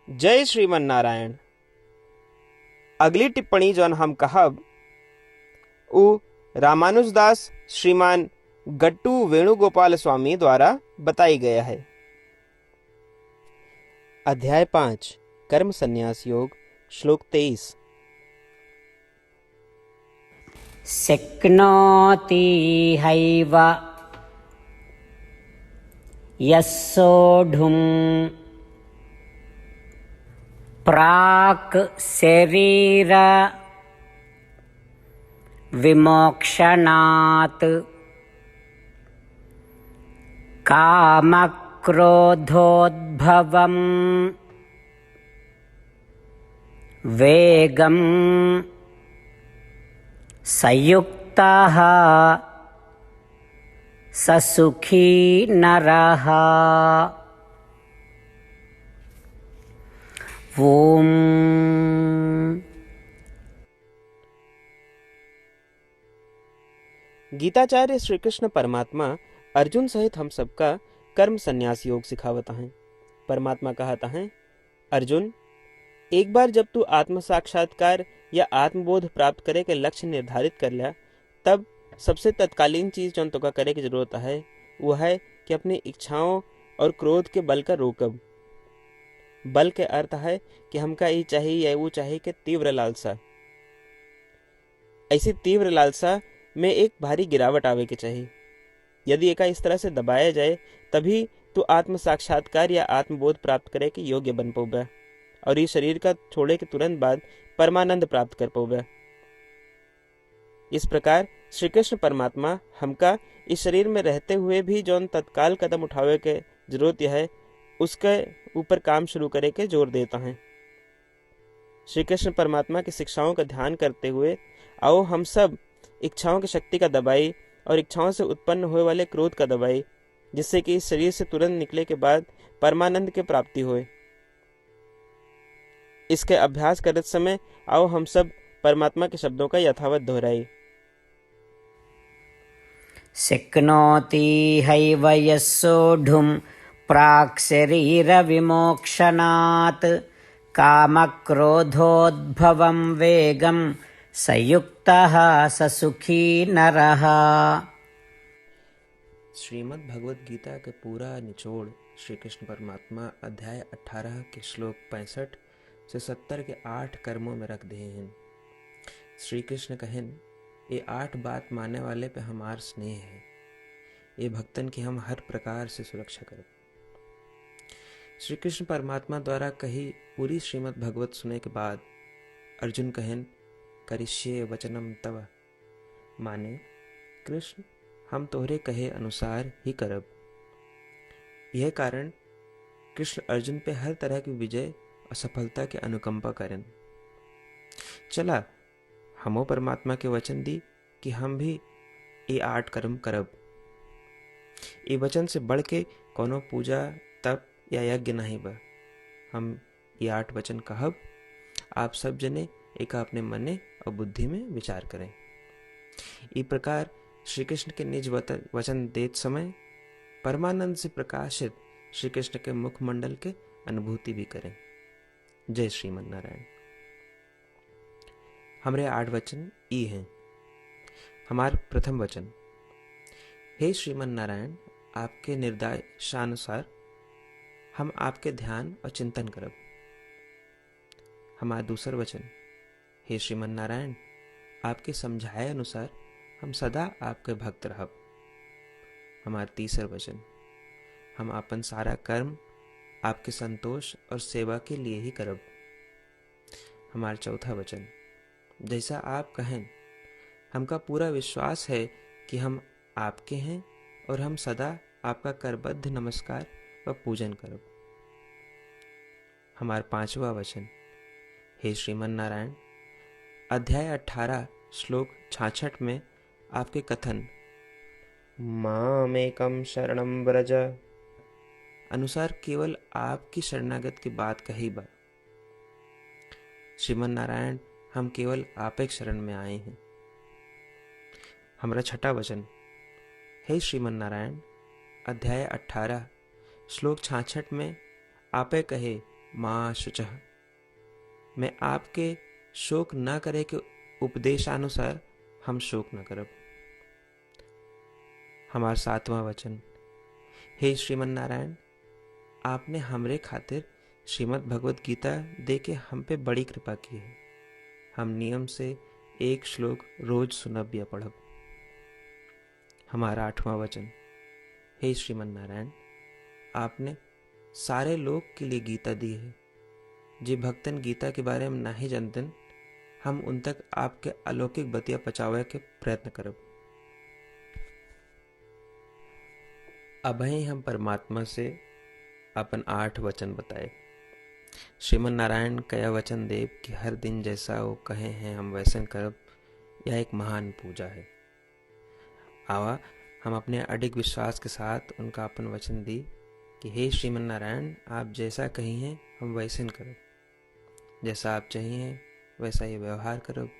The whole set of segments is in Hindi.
जय श्रीमन नारायण। अगली टिप्पणी जौन हम कहब उ रामानुजदास श्रीमान गट्टू वेणुगोपाल स्वामी द्वारा बताई गया है। अध्याय 5 कर्म संन्यास योग श्लोक 23। शक्नोति हैव यः सोढुम् प्राक् शरीर विमोक्षणात् कामक्रोधोद्भवम् वेगं संयुक्तः स सुखी नरः। ओम। गीताचार्य श्री कृष्ण परमात्मा अर्जुन सहित हम सबका कर्म संन्यास योग सिखावता हैं। परमात्मा कहता है, अर्जुन, एक बार जब तू आत्म साक्षात्कार या आत्मबोध प्राप्त करे के लक्ष्य निर्धारित कर लिया, तब सबसे तत्कालीन चीज जो तुका करे की जरूरत है वो है कि अपनी इच्छाओं और क्रोध के बल का रोकब। बल के अर्थ है कि हमका ये चाहिए या वो चाहिए कि तीव्र लालसा। ऐसी तीव्र लालसा में एक भारी गिरावट आवे के चाहिए। यदि एका इस तरह से दबाया जाए तभी तो आत्म साक्षात्कार या आत्मबोध प्राप्त करे के योग्य बन पाओगे और ये शरीर का छोड़े के तुरंत बाद परमानंद प्राप्त कर पाओगे। इस प्रकार श्री कृष्ण परमात्मा हमका इस शरीर में रहते हुए भी जो तत्काल कदम उठावे के जरूरत है उसके ऊपर काम शुरू करे के जोर देता है। श्री कृष्ण परमात्मा की शिक्षाओं का ध्यान करते हुए आओ हम सब इच्छाओं की शक्ति का दबाई और इच्छाओं से उत्पन्न हुए वाले क्रोध का दबाई, जिससे कि इस शरीर से तुरंत निकले के बाद परमानंद की प्राप्ति होए। इसके अभ्यास करते समय आओ हम सब परमात्मा के शब्दों का यथावत दोहराई। शक्नोति हैव यः सोढुम् प्राक् शरीर विमोक्षणात् कामक्रोधोद्भवं वेगं संयुक्तः स सुखी नरः। श्रीमद् भगवद गीता के पूरा निचोड़ श्री कृष्ण परमात्मा अध्याय 18 के श्लोक 65 से 70 के 8 कर्मों में रख दिए हैं। श्री कृष्ण कहन, ये 8 बात मानने वाले पे हमार स्नेह है, ये भक्तन की हम हर प्रकार से सुरक्षा करें। श्री कृष्ण परमात्मा द्वारा कही पूरी श्रीमद् भगवत सुने के बाद अर्जुन कहन, करिष्ये वचनम तव, माने कृष्ण हम तोहरे कहे अनुसार ही करब। यह कारण कृष्ण अर्जुन पे हर तरह की विजय और सफलता के अनुकंपा करें। चला हमो परमात्मा के वचन दी कि हम भी ये 8 कर्म करब। ये वचन से बढ़ के कोनो पूजा तप या यज्ञ नहीं बा। हम ये 8 वचन कहब, आप सब जने एक अपने मने और बुद्धि में विचार करें। इस प्रकार श्री कृष्ण के निज वचन देत समय परमानंद से प्रकाशित श्री कृष्ण के मुखमंडल के अनुभूति भी करें। जय श्रीमन नारायण। हमारे 8 वचन ई हैं। हमार प्रथम वचन, हे श्रीमन नारायण, आपके निर्देशानुसार हम आपके ध्यान और चिंतन करब। हमारा दूसर वचन, हे श्रीमन नारायण, आपके समझाए अनुसार हम सदा आपके भक्त रहब। हमारा तीसर वचन, हम अपन सारा कर्म आपके संतोष और सेवा के लिए ही करब। हमारा चौथा वचन, जैसा आप कहें हमका पूरा विश्वास है कि हम आपके हैं और हम सदा आपका करबद्ध नमस्कार व पूजन करब। हमारा पांचवा वचन, हे श्रीमन नारायण, अध्याय 18 श्लोक 66 में आपके कथन मामेकम शरणम व्रज अनुसार केवल आपकी शरणागत की बात कही बा। श्रीमन नारायण, हम केवल आप एक शरण में आए हैं। हमारा छठा वचन, हे श्रीमन नारायण, अध्याय 18 श्लोक 66 में आपे कहे मा शुचः। मैं आपके शोक न करे के उपदेशानुसार हम शोक न करब। हमार 7वां वचन। हे श्रीमन नारायण, आपने हमरे खातिर श्रीमद् भगवत गीता दे के हम पे बड़ी कृपा की है। हम नियम से एक श्लोक रोज सुनब या पढ़ब। हमारा 8वां वचन। हे श्रीमन नारायण, आपने सारे लोग के लिए गीता दी है। जे भक्तन गीता के बारे में नहीं जानतन, हम उन तक आपके अलौकिक बतिया पहुंचावे के प्रयत्न करब। अभय हम परमात्मा से अपन 8 वचन बताए। श्रीमन नारायण कया वचन देव कि हर दिन जैसा वो कहे हैं हम वैसन करब, यह एक महान पूजा है। आवा हम अपने अडिग विश्वास के साथ उनका अपन वचन दी कि हे श्रीमन नारायण, आप जैसा कही हैं हम वैसन करब, जैसा आप चाहिए वैसा ही व्यवहार करब,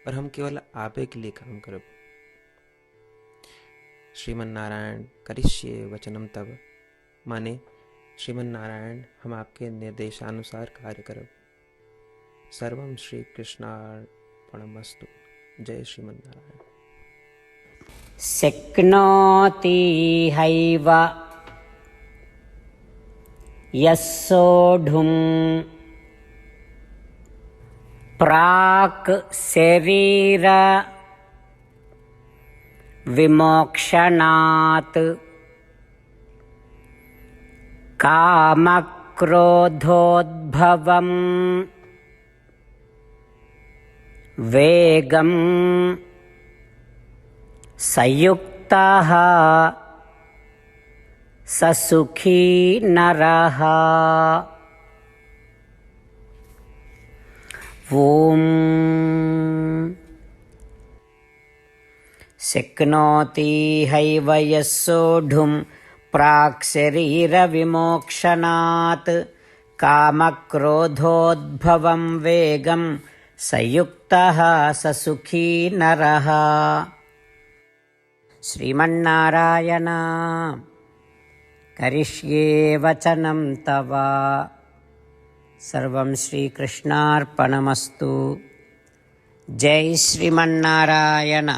और हम केवल आपे के लिए काम करब। श्रीमन नारायण करिष्ये वचनम तब, माने श्रीमन नारायण हम आपके निर्देशानुसार कार्य करब। सर्वम श्री कृष्णार्पणमस्तु। जय श्रीमन नारायण। शक्नोति हैव यः सोढुम् प्राक् शरीर विमोक्षणात् कामक्रोधोद्भवम् वेगं संयुक्तः स सुखी नरः। ॐ शक्नोति हैव यः सोढुम् प्राक् शरीरविमोक्षणात् कामक्रोधोद्भवं वेगं संयुक्तः स सुखी नरः। श्रीमन्नारायण करिष्ये वचनं तव। सर्वं श्रीकृष्णार्पणमस्तु। जय श्रीमन्नारायण।